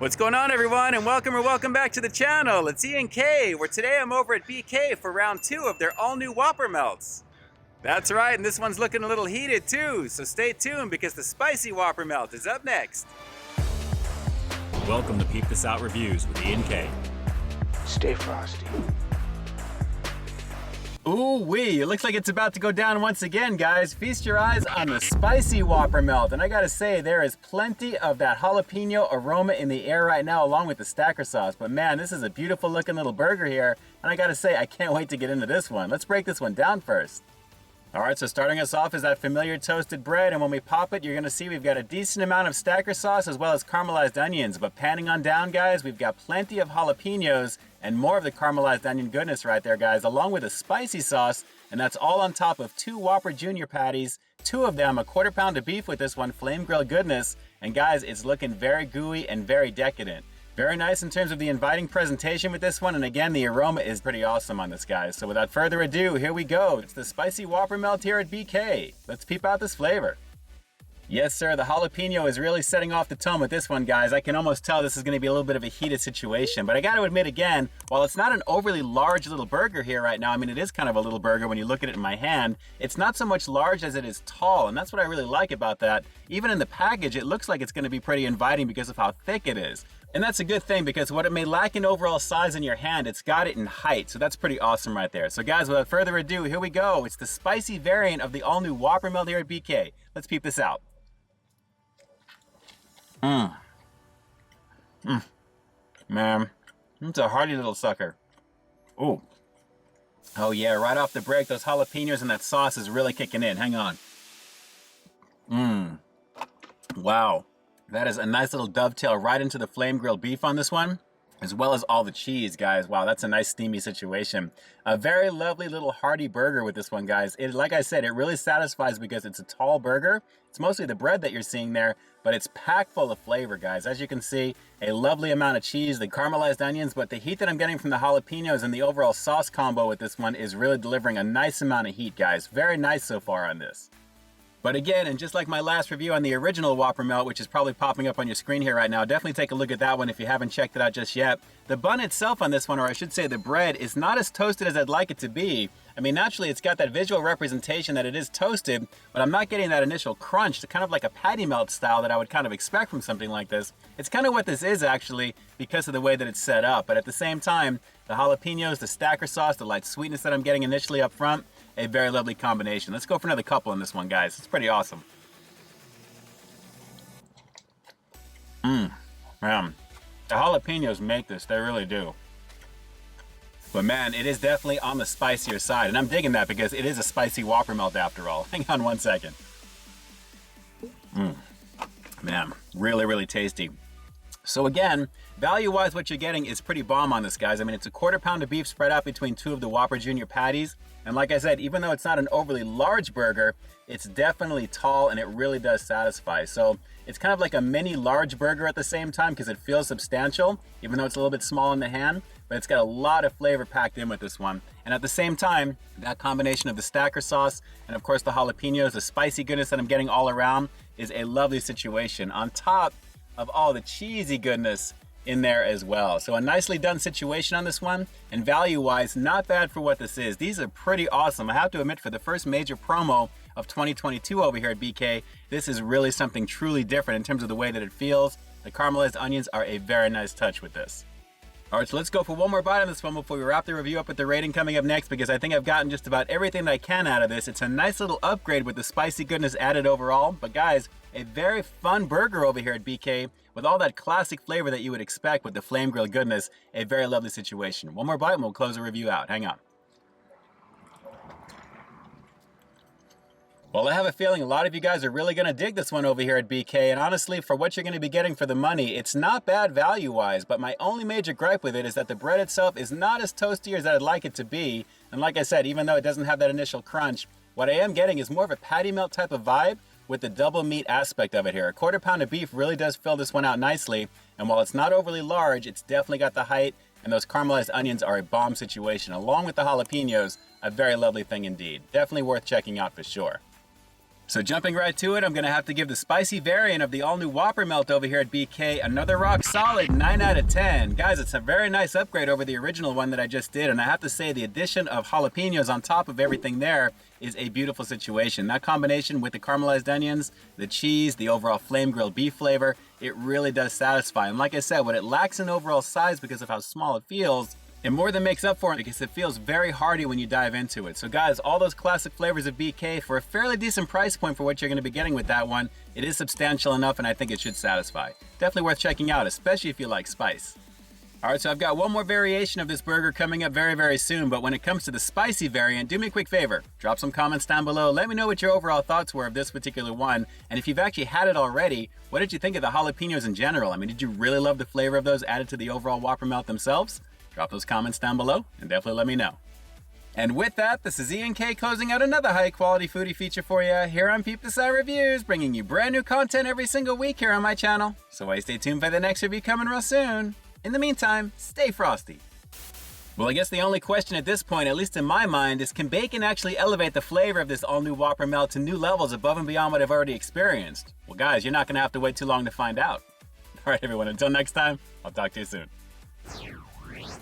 What's going on, everyone, and welcome back to the channel. It's Ian K, where today I'm over at BK for round 2 of their all-new Whopper Melts. That's right, and this one's looking a little heated too, so stay tuned because the spicy Whopper Melt is up next. Welcome to Peep This Out Reviews with Ian K. Stay frosty. Ooh-wee, it looks like it's about to go down once again, guys. Feast your eyes on the spicy Whopper Melt. And I gotta say, there is plenty of that jalapeno aroma in the air right now, along with the stacker sauce. But man, this is a beautiful looking little burger here. And I gotta say, I can't wait to get into this one. Let's break this one down first. All right, so starting us off is that familiar toasted bread, and when we pop it, you're gonna see we've got a decent amount of stacker sauce as well as caramelized onions. But panning on down, guys, we've got plenty of jalapenos and more of the caramelized onion goodness right there, guys, along with a spicy sauce, and that's all on top of 2 Whopper Jr. patties, 2 of them, a quarter pound of beef with this one, flame grill goodness, and guys, it's looking very gooey and very decadent. Very nice in terms of the inviting presentation with this one, and again, the aroma is pretty awesome on this, guys. So without further ado, here we go. It's the spicy Whopper Melt here at BK. Let's peep out this flavor. Yes, sir, the jalapeno is really setting off the tone with this one, guys. I can almost tell this is going to be a little bit of a heated situation, but I got to admit again, while it's not an overly large little burger here right now, I mean, it is kind of a little burger when you look at it in my hand, it's not so much large as it is tall, and that's what I really like about that. Even in the package, it looks like it's going to be pretty inviting because of how thick it is. And that's a good thing because what it may lack in overall size in your hand, it's got it in height. So that's pretty awesome right there. So guys, without further ado, here we go. It's the spicy variant of the all-new Whopper Melt here at BK. Let's peep this out. Man, it's a hearty little sucker. Ooh. Oh yeah, right off the break, those jalapenos and that sauce is really kicking in. Hang on. Wow. That is a nice little dovetail right into the flame grilled beef on this one, as well as all the cheese, guys. Wow, that's a nice steamy situation. A very lovely little hearty burger with this one, guys. Like I said, it really satisfies because it's a tall burger. It's mostly the bread that you're seeing there, but it's packed full of flavor, guys. As you can see, a lovely amount of cheese, the caramelized onions, but the heat that I'm getting from the jalapenos and the overall sauce combo with this one is really delivering a nice amount of heat, guys. Very nice so far on this. But again, and just like my last review on the original Whopper Melt, which is probably popping up on your screen here right now, definitely take a look at that one if you haven't checked it out just yet. The bun itself on this one, or I should say the bread, is not as toasted as I'd like it to be. I mean, naturally, it's got that visual representation that it is toasted, but I'm not getting that initial crunch, kind of like a patty melt style that I would kind of expect from something like this. It's kind of what this is, actually, because of the way that it's set up. But at the same time, the jalapenos, the stacker sauce, the light sweetness that I'm getting initially up front, a very lovely combination. Let's go for another couple on this one, guys. It's pretty awesome. Man, the jalapenos make this, they really do. But man, it is definitely on the spicier side, and I'm digging that because it is a spicy Whopper Melt after all. Hang on one second. Man, really, really tasty. So again, value-wise, what you're getting is pretty bomb on this, guys. I mean, it's a quarter pound of beef spread out between 2 of the Whopper Jr. patties. And like I said, even though it's not an overly large burger, it's definitely tall and it really does satisfy. So it's kind of like a mini large burger at the same time because it feels substantial, even though it's a little bit small in the hand, but it's got a lot of flavor packed in with this one. And at the same time, that combination of the stacker sauce and of course the jalapenos, the spicy goodness that I'm getting all around is a lovely situation on top of all the cheesy goodness in there as well. So a nicely done situation on this one, and value-wise, not bad for what this is. These are pretty awesome. I have to admit, for the first major promo of 2022 over here at BK, this is really something truly different in terms of the way that it feels. The caramelized onions are a very nice touch with this. All right, so let's go for one more bite on this one before we wrap the review up with the rating coming up next, because I think I've gotten just about everything that I can out of this. It's a nice little upgrade with the spicy goodness added overall, but guys, a very fun burger over here at BK with all that classic flavor that you would expect with the flame grill goodness. A very lovely situation. One more bite and we'll close the review out. Hang on. Well, I have a feeling a lot of you guys are really going to dig this one over here at BK, and honestly, for what you're going to be getting for the money, it's not bad value-wise, but my only major gripe with it is that the bread itself is not as toasty as I'd like it to be, and like I said, even though it doesn't have that initial crunch, what I am getting is more of a patty melt type of vibe with the double meat aspect of it here. A quarter pound of beef really does fill this one out nicely, and while it's not overly large, it's definitely got the height, and those caramelized onions are a bomb situation, along with the jalapenos, a very lovely thing indeed. Definitely worth checking out for sure. So jumping right to it, I'm going to have to give the spicy variant of the all-new Whopper Melt over here at BK another rock solid 9 out of 10. Guys, it's a very nice upgrade over the original one that I just did, and I have to say the addition of jalapenos on top of everything there is a beautiful situation. That combination with the caramelized onions, the cheese, the overall flame grilled beef flavor, it really does satisfy. And like I said, what it lacks in overall size because of how small it feels, it more than makes up for it because it feels very hearty when you dive into it. So guys, all those classic flavors of BK for a fairly decent price point for what you're going to be getting with that one, it is substantial enough and I think it should satisfy. Definitely worth checking out, especially if you like spice. Alright, so I've got one more variation of this burger coming up very, very soon, but when it comes to the spicy variant, do me a quick favor. Drop some comments down below, let me know what your overall thoughts were of this particular one, and if you've actually had it already, what did you think of the jalapenos in general? I mean, did you really love the flavor of those added to the overall Whopper Melt themselves? Drop those comments down below and definitely let me know. And with that, this is ENK closing out another high quality foodie feature for you here on Peep the Side Reviews, bringing you brand new content every single week here on my channel. So why stay tuned for the next review coming real soon. In the meantime, stay frosty. Well, I guess the only question at this point, at least in my mind, is can bacon actually elevate the flavor of this all new Whopper Melt to new levels above and beyond what I've already experienced? Well guys, you're not gonna have to wait too long to find out. Alright everyone, until next time, I'll talk to you soon.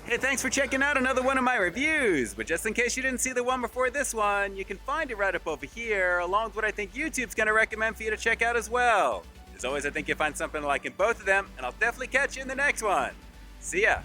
Hey, thanks for checking out another one of my reviews. But just in case you didn't see the one before this one, you can find it right up over here, along with what I think YouTube's gonna recommend for you to check out as well. As always, I think you'll find something like in both of them, and I'll definitely catch you in the next one. See ya.